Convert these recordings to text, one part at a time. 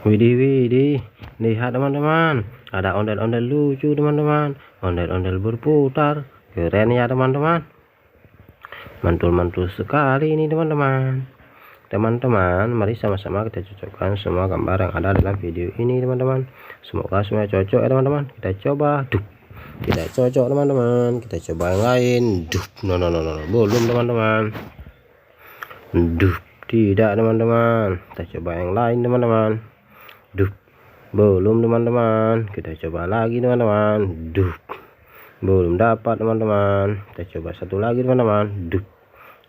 Widih widih, lihat teman-teman, ada ondel-ondel lucu teman-teman, ondel-ondel berputar, keren ya teman-teman, mantul-mantul sekali ini teman-teman. Teman-teman, mari sama-sama kita cocokkan semua gambar yang ada dalam video ini teman-teman. Semoga semua cocok ya teman-teman. Kita coba, tidak cocok teman-teman, kita coba yang lain. No, belum teman-teman. Tidak teman-teman, kita coba yang lain teman-teman. Belum teman-teman, kita coba lagi teman-teman. Belum dapat teman-teman, kita coba satu lagi teman-teman.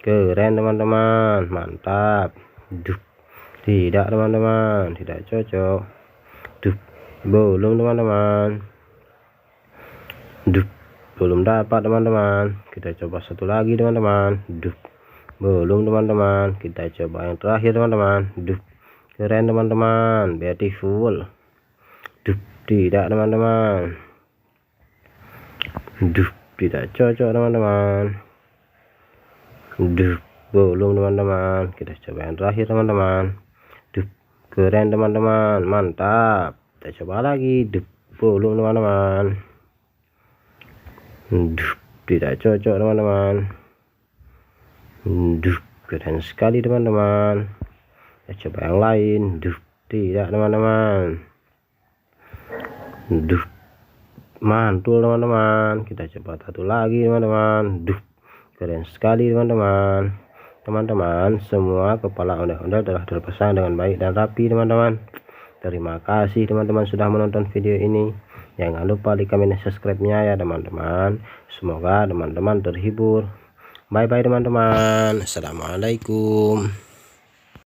Keren teman-teman, mantap. Tidak teman-teman, tidak cocok. Belum teman-teman. Belum dapat teman-teman, kita coba satu lagi teman-teman. Belum teman-teman, kita coba yang terakhir teman-teman. Keren teman-teman, beautiful. Tidak teman-teman. Tidak cocok teman-teman. Belum teman-teman, kita coba yang terakhir teman-teman. Keren teman-teman, mantap. Kita coba lagi. Belum teman-teman. Tidak cocok teman-teman. Keren sekali teman-teman. Kita coba yang lain. Tidak teman-teman. Mantul teman-teman. Kita coba satu lagi teman-teman. Keren sekali teman-teman. Teman-teman, semua kepala ondel-ondel telah terpasang dengan baik dan rapi teman-teman. Terima kasih teman-teman sudah menonton video ini. Jangan lupa di komen dan subscribe-nya ya teman-teman. Semoga teman-teman terhibur. Bye bye teman-teman. Assalamualaikum.